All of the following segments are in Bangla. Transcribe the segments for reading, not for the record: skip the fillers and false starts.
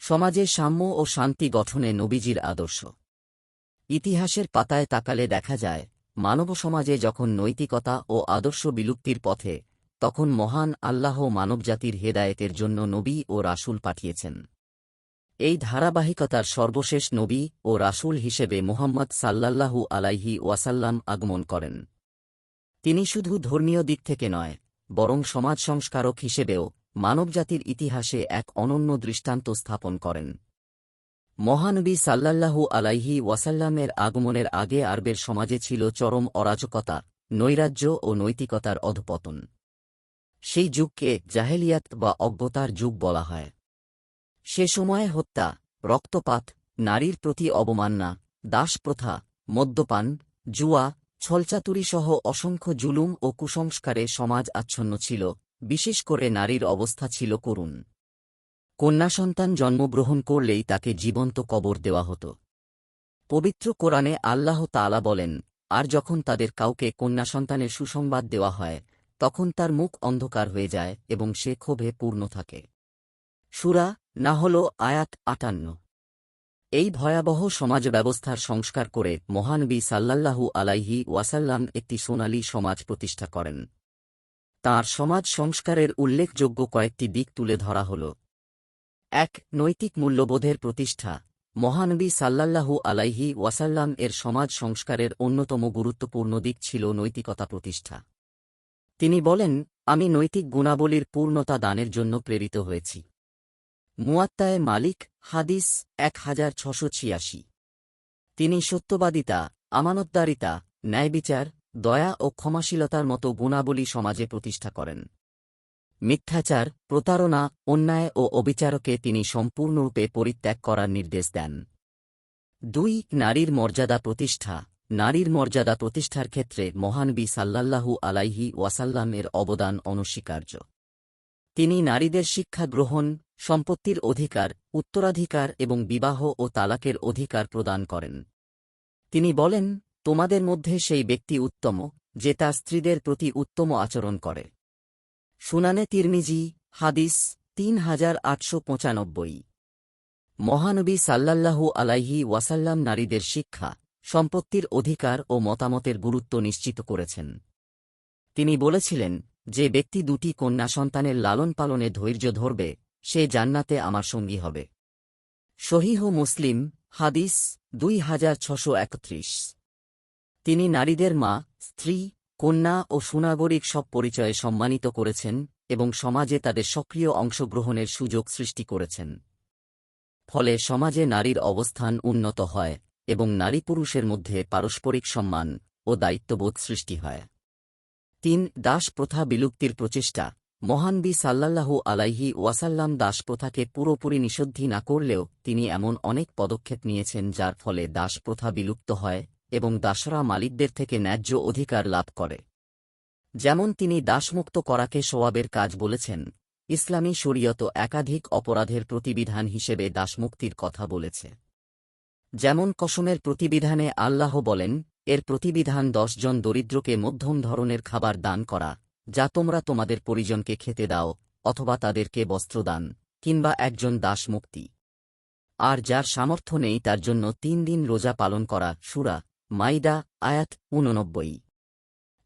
সমাজে সাম্য ও শান্তি গঠনে নবীজির আদর্শ। ইতিহাসের পাতায় তাকালে দেখা যায়, মানব সমাজে যখন নৈতিকতা ও আদর্শ বিলুপ্তির পথে, তখন মহান আল্লাহ মানবজাতির হেদায়েতের জন্য নবী ও রাসূল পাঠিয়েছেন। এই ধারাবাহিকতার সর্বশেষ নবী ও রাসূল হিসেবে মুহাম্মদ সাল্লাল্লাহু আলাইহি ওয়াসাল্লাম আগমন করেন। তিনি শুধু ধর্মীয় দিক থেকে নয়, বরং সমাজ সংস্কারক হিসেবেও মানবজাতির ইতিহাসে এক অনন্য দৃষ্টান্ত স্থাপন করেন। মহানবী সাল্লাল্লাহু আলাইহি ওয়াসাল্লামের আগমনের আগে আরবের সমাজে ছিল চরম অরাজকতা, নৈরাজ্য ও নৈতিকতার অধঃপতন। সেই যুগকে জাহেলিয়াত বা অজ্ঞতার যুগ বলা হয়। সে সময়ে হত্যা, রক্তপাত, নারীর প্রতি অবমাননা, দাসপ্রথা, মদ্যপান, জুয়া, ছলচাতুরিসহ অসংখ্য জুলুম ও কুসংস্কারে সমাজ আচ্ছন্ন ছিল। বিশেষ করে নারীর অবস্থা ছিল করুণ। কন্যাসন্তান জন্মগ্রহণ করলেই তাকে জীবন্ত কবর দেওয়া হতো। পবিত্র কোরআনে আল্লাহ তাআলা বলেন, আর যখন তাদের কাউকে কন্যাসন্তানের সুসংবাদ দেওয়া হয়, তখন তার মুখ অন্ধকার হয়ে যায় এবং সে ক্ষোভে পূর্ণ থাকে। সূরা নাহল আয়াত ৫৮। এই ভয়াবহ সমাজ ব্যবস্থার সংস্কার করে মহানবী সাল্লাল্লাহু আলাইহি ওয়াসাল্লাম একটি সোনালী সমাজ প্রতিষ্ঠা করেন। তাঁর সমাজ সংস্কারের উল্লেখযোগ্য কয়েকটি দিক তুলে ধরা হল। ১. নৈতিক মূল্যবোধের প্রতিষ্ঠা। মহানবী সাল্লাল্লাহু আলাইহি ওয়াসাল্লাম এর সমাজ সংস্কারের অন্যতম গুরুত্বপূর্ণ দিক ছিল নৈতিকতা প্রতিষ্ঠা। তিনি বলেন, আমি নৈতিক গুণাবলীর পূর্ণতা দানের জন্য প্রেরিত হয়েছি। মুয়াত্তায়ে মালিক, হাদিস ১৬৮৬। তিনি সত্যবাদিতা, আমানতদারিতা, ন্যায়বিচার, দয়া ও ক্ষমাশীলতার মতো গুণাবলী সমাজে প্রতিষ্ঠা করেন। মিথ্যাচার, প্রতারণা, অন্যায় ও অবিচারকে তিনি সম্পূর্ণরূপে পরিত্যাগ করার নির্দেশ দেন। ২. নারীর মর্যাদা প্রতিষ্ঠা। নারীর মর্যাদা প্রতিষ্ঠার ক্ষেত্রে মহানবী সাল্লাল্লাহু আলাইহি ওয়াসাল্লাম এর অবদান অনস্বীকার্য। তিনি নারীদের শিক্ষা গ্রহণ, সম্পত্তির অধিকার, উত্তরাধিকার এবং বিবাহ ও তালাকের অধিকার প্রদান করেন। তিনি বলেন, তোমাদের মধ্যে সেই ব্যক্তি উত্তম, যে তার স্ত্রীদের প্রতি উত্তম আচরণ করে। সুনানে তিরমিজি, হাদিস ৩৮৯৫। মহানবী সাল্লাল্লাহু আলাইহি ওয়াসাল্লাম নারীদের শিক্ষা, সম্পত্তির অধিকার ও মতামতের গুরুত্ব নিশ্চিত করেছেন। তিনি বলেছিলেন, যে ব্যক্তি দুটি কন্যা সন্তানের লালন পালনে ধৈর্য ধরবে, সে জান্নাতে আমার সঙ্গী হবে। সহিহ মুসলিম, হাদিস ২৬৩১। তিনি নারীদের মা, স্ত্রী, কন্যা ও সুনাগরিক সব পরিচয়ে সম্মানিত করেছেন এবং সমাজে তাদের সক্রিয় অংশগ্রহণের সুযোগ সৃষ্টি করেছেন। ফলে সমাজে নারীর অবস্থান উন্নত হয় এবং নারী পুরুষের মধ্যে পারস্পরিক সম্মান ও দায়িত্ববোধ সৃষ্টি হয়। ৩. দাসপ্রথা বিলুপ্তির প্রচেষ্টা। মহানবী সাল্লাল্লাহু আলাইহি ওয়াসাল্লাম দাসপ্রথাকে পুরোপুরি নিষিদ্ধ না করলেও তিনি এমন অনেক পদক্ষেপ নিয়েছেন যার ফলে দাসপ্রথা বিলুপ্ত হয় এবং দাসরা মালিকদের থেকে ন্যায্য অধিকার লাভ করে। যেমন তিনি দাসমুক্ত করাকে সওয়াবের কাজ বলেছেন। ইসলামী শরীয়ত একাধিক অপরাধের প্রতিবিধান হিসেবে দাসমুক্তির কথা বলেছে। যেমন কসমের প্রতিবিধানে আল্লাহ বলেন, এর প্রতিবিধান ১০ জন দরিদ্রকে মধ্যম ধরনের খাবার দান করা, যা তোমরা তোমাদের পরিজনকে খেতে দাও, অথবা তাদেরকে বস্ত্রদান, কিংবা একজন দাস মুক্তি। আর যার সামর্থ্য নেই তার জন্য ৩ দিন রোজা পালন করা। সূরা মাইদা আয়াত ৮৯।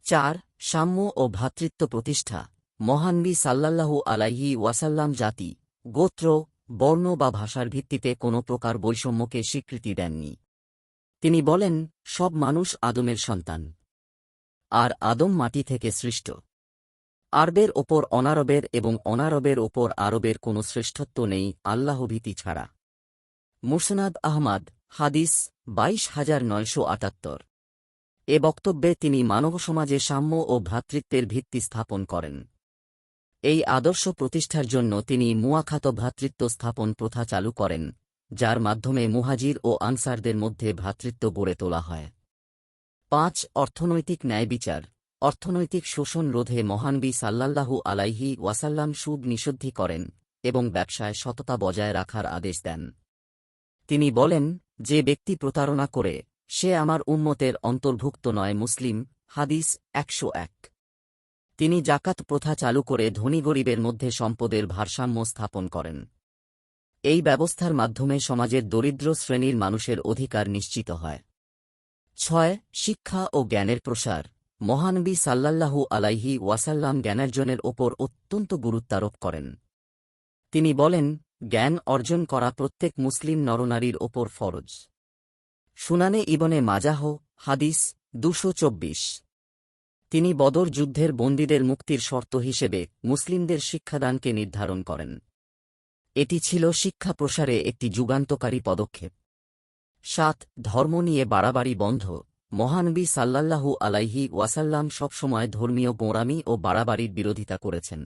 ৪. সাম্য ও ভ্রাতৃত্ব প্রতিষ্ঠা। মহানবী সাল্লাল্লাহু আলাইহি ওয়াসাল্লাম জাতি, গোত্র, বর্ণ বা ভাষার ভিত্তিতে কোনো প্রকার বৈষম্যকে স্বীকৃতি দেননি। তিনি বলেন, সব মানুষ আদমের সন্তান, আর আদম মাটি থেকে সৃষ্ট। আরবের ওপর অনারবের এবং অনারবের ওপর আরবের কোনো শ্রেষ্ঠত্ব নেই আল্লাহভীতি ছাড়া। মুসনাদ আহমদ, হাদিস ২২৯৭৮। এ বক্তব্যে তিনি মানবসমাজে সাম্য ও ভ্রাতৃত্বের ভিত্তি স্থাপন করেন। এই আদর্শ প্রতিষ্ঠার জন্য তিনি মুয়াখাত ভ্রাতৃত্ব স্থাপন প্রথা চালু করেন, যার মাধ্যমে মুহাজির ও আনসারদের মধ্যে ভ্রাতৃত্ব গড়ে তোলা হয়। ৫. অর্থনৈতিক ন্যায়বিচার। অর্থনৈতিক শোষণ রোধে মহানবী সাল্লাল্লাহু আলাইহি ওয়াসাল্লাম সুদ নিষিদ্ধ করেন এবং ব্যবসায় সততা বজায় রাখার আদেশ দেন। তিনি বলেন, যে ব্যক্তি প্রতারণা করে, সে আমার উম্মতের অন্তর্ভুক্ত নয়। মুসলিম, হাদিস ১০১। তিনি জাকাত প্রথা চালু করে ধনী গরিবের মধ্যে সম্পদের ভারসাম্য স্থাপন করেন। এই ব্যবস্থার মাধ্যমে সমাজের দরিদ্র শ্রেণীর মানুষের অধিকার নিশ্চিত হয়। 6. শিক্ষা ও জ্ঞানের প্রসার। মহানবী সাল্লাল্লাহু আলাইহি ওয়াসাল্লাম জ্ঞানার্জনের ওপর অত্যন্ত গুরুত্বারোপ করেন। তিনি বলেন, জ্ঞান অর্জন করা প্রত্যেক মুসলিম নরনারীর ওপর ফরজ। সুনানে ইবনে মাজাহ, হাদিস 224। তিনি বদর যুদ্ধের বন্দীদের মুক্তির শর্ত হিসেবে মুসলিমদের শিক্ষাদানকে নির্ধারণ করেন। এটি ছিল শিক্ষা প্রসারে একটি যুগান্তকারী পদক্ষেপ। 7. ধর্ম নিয়ে বাড়াবাড়ি বন্ধ। মহানবী সাল্লাল্লাহু আলাইহি ওয়াসাল্লাম সবসময় ধর্মীয় গোঁড়ামি ও বাড়াবাড়ির বিরোধিতা করেছেন।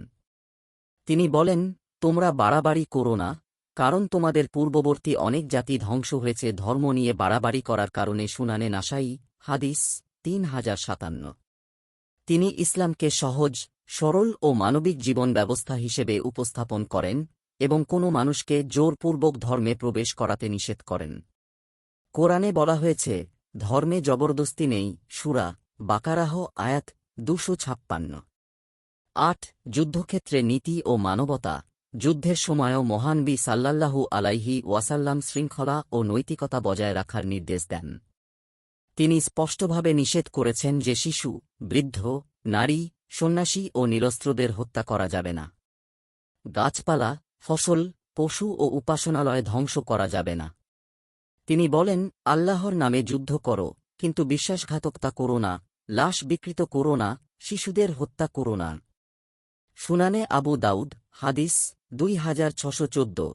তিনি বলেন, তোমরা বাড়াবাড়ি করো না, কারণ তোমাদের পূর্ববর্তী অনেক জাতি ধ্বংস হয়েছে ধর্ম নিয়ে বাড়াবাড়ি করার কারণে। সুনানে নাসাই, হাদিস 3057। তিনি ইসলামকে সহজ, সরল ও মানবিক জীবন ব্যবস্থা হিসেবে উপস্থাপন করেন এবং কোনো মানুষকে জোরপূর্বক ধর্মে প্রবেশ করাতে নিষেধ করেন। কোরআনে বলা হয়েছে, ধর্মে জবরদস্তি নেই। সূরা বাকারাহ আয়াত 256। 8. যুদ্ধক্ষেত্রে নীতি ও মানবতা। যুদ্ধের সময়ও মহানবী সাল্লাল্লাহু আলাইহি ওয়াসাল্লাম শৃঙ্খলা ও নৈতিকতা বজায় রাখার নির্দেশ দেন। তিনি স্পষ্টভাবে নিষেধ করেছেন যে শিশু, বৃদ্ধ, নারী, সন্ন্যাসী ও নিরস্ত্রদের হত্যা করা যাবে না। গাছপালা, ফসল, পশু ও উপাসনালয় ধ্বংস করা যাবে না। তিনি বলেন, আল্লাহর নামে যুদ্ধ করো, কিন্তু বিশ্বাসঘাতকতা করো না, লাশ বিকৃত করো না, শিশুদের হত্যা করো না। সুনানে আবু দাউদ, হাদিস 2614।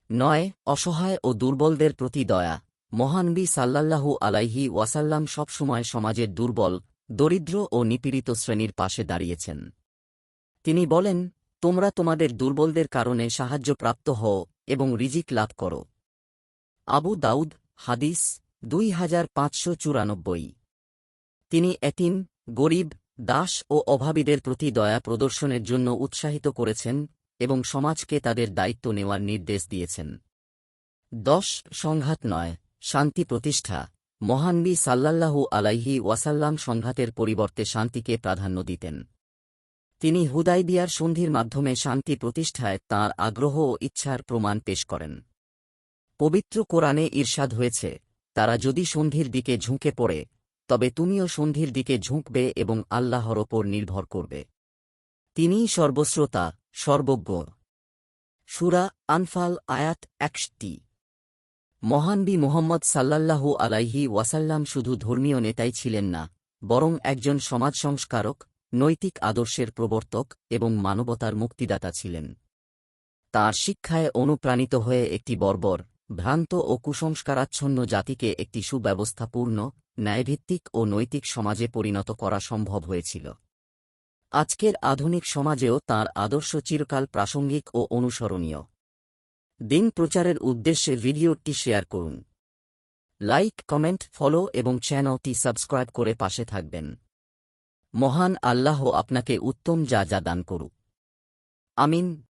9. অসহায় ও দুর্বলদের প্রতি দয়া। মহানবী সাল্লাল্লাহু আলাইহি ওয়াসাল্লাম সবসময় সমাজের দুর্বল, দরিদ্র ও নিপীড়িত শ্রেণীর পাশে দাঁড়িয়েছেন। তিনি বলেন, তোমরা তোমাদের দুর্বলদের কারণে সাহায্যপ্রাপ্ত হও এবং রিজিক লাভ করো। আবু দাউদ, হাদিস 2594। তিনি এতিম, গরিব, দাস ও অভাবীদের প্রতি দয়া প্রদর্শনের জন্য উৎসাহিত করেছেন এবং সমাজকে তাদের দায়িত্ব নেওয়ার নির্দেশ দিয়েছেন। 10. সংঘাত নয়, শান্তি প্রতিষ্ঠা। মহানবী সাল্লাল্লাহু আলাইহি ওয়াসাল্লাম সংঘাতের পরিবর্তে শান্তিকে প্রাধান্য দিতেন। তিনি হুদায়বিয়ার সন্ধির মাধ্যমে শান্তি প্রতিষ্ঠায় তাঁর আগ্রহ ও ইচ্ছার প্রমাণ পেশ করেন। পবিত্র কোরআনে ইরশাদ হয়েছে, তারা যদি সন্ধির দিকে ঝুঁকে পড়ে, তবে তুমিও সন্ধির দিকে ঝুঁকবে এবং আল্লাহর ওপর নির্ভর করবে। তিনিই সর্বশ্রোতা, সর্বজ্ঞ। সূরা আনফাল আয়াত 61। মহানবী মুহাম্মদ সাল্লাল্লাহু আলাইহি ওয়াসাল্লাম শুধু ধর্মীয় নেতাই ছিলেন না, বরং একজন সমাজ সংস্কারক, নৈতিক আদর্শের প্রবর্তক এবং মানবতার মুক্তিদাতা ছিলেন। তাঁর শিক্ষায় অনুপ্রাণিত হয়ে একটি বর্বর, ভ্রান্ত ও কুসংস্কারাচ্ছন্ন জাতিকে একটি সুব্যবস্থাপূর্ণ, ন্যায়ভিত্তিক ও নৈতিক সমাজে পরিণত করা সম্ভব হয়েছিল। আজকের আধুনিক সমাজেও তাঁর আদর্শ চিরকাল প্রাসঙ্গিক ও অনুসরণীয়। দিন প্রচারের উদ্দেশ্যে ভিডিওটি শেয়ার করুন। লাইক, কমেন্ট, ফলো এবং চ্যানেলটি সাবস্ক্রাইব করে পাশে থাকবেন। মহান আল্লাহ আপনাকে উত্তম যা দান করুক। আমিন।